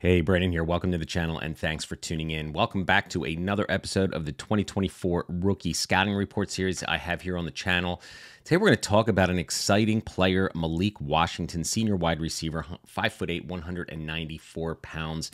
Hey, Brandon here. Welcome to the channel and thanks for tuning in. Welcome back to another episode of the 2024 Rookie Scouting Report series I have here on the channel. Today we're going to talk about an exciting player, Malik Washington, senior wide receiver, 5'8", 194 pounds.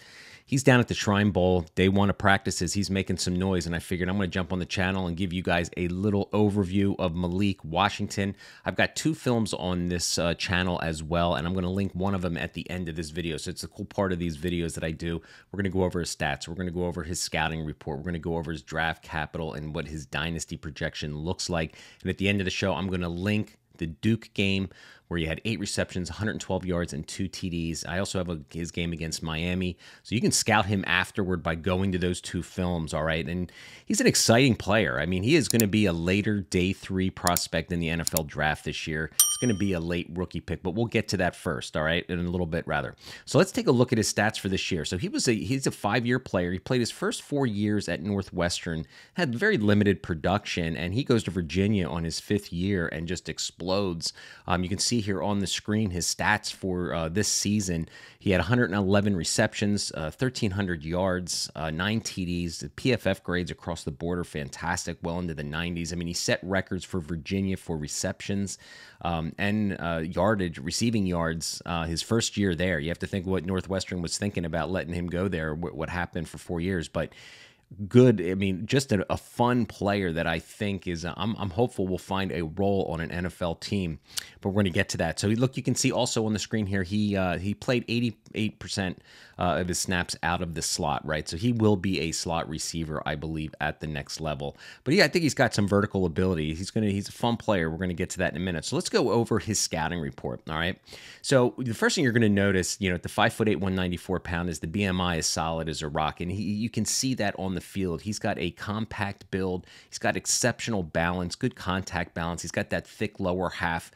He's down at the Shrine Bowl, day one of practices. He's making some noise, and I figured I'm going to jump on the channel and give you guys a little overview of Malik Washington. I've got two films on this channel as well, and I'm going to link one of them at the end of this video. So it's a cool part of these videos that I do. We're going to go over his stats. We're going to go over his scouting report. We're going to go over his draft capital and what his dynasty projection looks like. And at the end of the show, I'm going to link the Duke game where he had 8 receptions, 112 yards, and 2 TDs. I also have his game against Miami. So you can scout him afterward by going to those two films, all right? And he's an exciting player. I mean, he is going to be a later day 3 prospect in the NFL draft this year. It's going to be a late rookie pick, but we'll get to that first, all right? In a little bit, rather. So let's take a look at his stats for this year. So he's a 5-year player. He played his first 4 years at Northwestern, had very limited production, and he goes to Virginia on his 5th year and just explodes. You can see here on the screen his stats for this season. He had 111 receptions, 1,300 yards, 9 TDs. The PFF grades across the board are fantastic, well into the 90s. I mean, he set records for Virginia for receptions and yardage, receiving yards his first year there. You have to think what Northwestern was thinking about letting him go there, what happened for 4 years, but good. I mean, just a fun player that I think is, I'm hopeful will find a role on an NFL team, but we're going to get to that. So look, you can see also on the screen here, he played 88% of his snaps out of the slot, right? So he will be a slot receiver, I believe, at the next level. But yeah, I think he's got some vertical ability. He's a fun player. We're going to get to that in a minute. So let's go over his scouting report. All right. So the first thing you're going to notice, at the 5'8", 194 pound is the BMI is solid as a rock. And you can see that on the field. He's got a compact build. He's got exceptional balance, good contact balance. He's got that thick lower half.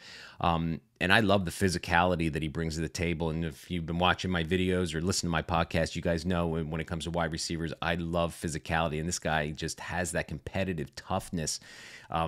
And I love the physicality that he brings to the table. And if you've been watching my videos or listening to my podcast, you guys know when it comes to wide receivers, I love physicality. And this guy just has that competitive toughness,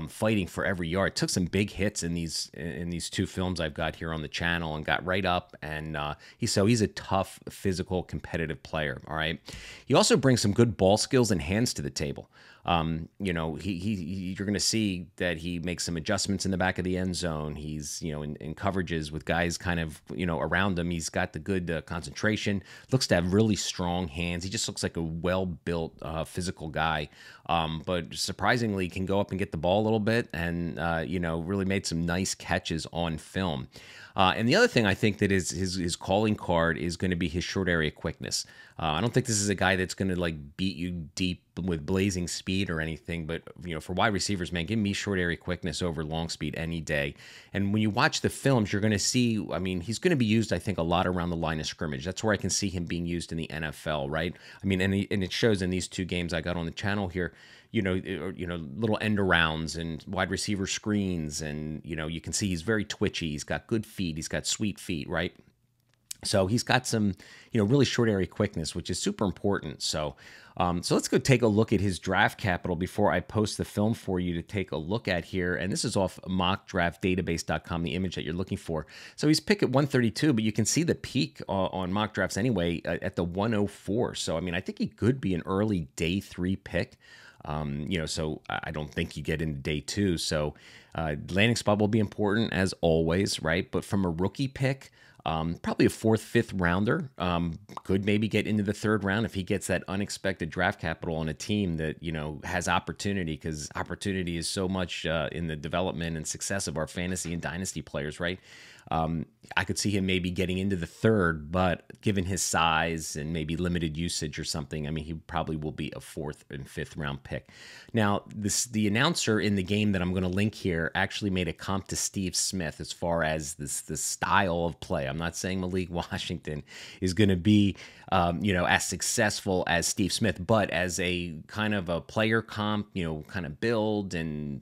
fighting for every yard. Took some big hits in these two films I've got here on the channel and got right up. And he's a tough, physical, competitive player. All right. He also brings some good ball skills and hands to the table. You're going to see that he makes some adjustments in the back of the end zone. He's, in coverages with guys kind of, around him. He's got the good concentration, looks to have really strong hands. He just looks like a well-built, physical guy. But surprisingly can go up and get the ball a little bit and, really made some nice catches on film. And the other thing I think that is his calling card is going to be his short area quickness. I don't think this is a guy that's going to beat you deep with blazing speed or anything, but for wide receivers, man, give me short area quickness over long speed any day. And when you watch the films, you're going to see, I mean, he's going to be used, I think, a lot around the line of scrimmage. That's where I can see him being used in the NFL, right? I mean, and it shows in these two games I got on the channel here. Little end arounds and wide receiver screens, and you can see he's very twitchy. He's got good feet. He's got sweet feet, right? So he's got some, really short area quickness, which is super important. So let's go take a look at his draft capital before I post the film for you to take a look at here. And this is off mockdraftdatabase.com, the image that you're looking for. So he's picked at 132, but you can see the peak on mock drafts anyway at the 104. So, I mean, I think he could be an early day 3 pick. So I don't think you get into day 2. So landing spot will be important as always, right? But from a rookie pick, probably a 4th, 5th rounder, could maybe get into the 3rd round if he gets that unexpected draft capital on a team that, has opportunity, because opportunity is so much in the development and success of our fantasy and dynasty players, right? I could see him maybe getting into the 3rd, but given his size and maybe limited usage or something, I mean, he probably will be a 4th and 5th round pick. Now, the announcer in the game that I'm going to link here actually made a comp to Steve Smith as far as this style of play. I'm not saying Malik Washington is going to be, as successful as Steve Smith, but as a kind of a player comp, kind of build and,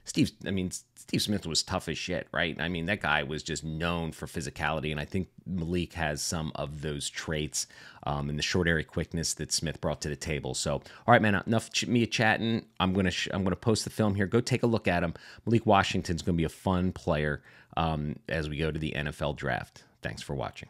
Steve Smith was tough as shit, right? I mean, that guy was just known for physicality, and I think Malik has some of those traits and the short area quickness that Smith brought to the table. So, all right, man, enough me chatting. I'm gonna post the film here. Go take a look at him. Malik Washington's gonna be a fun player as we go to the NFL draft. Thanks for watching.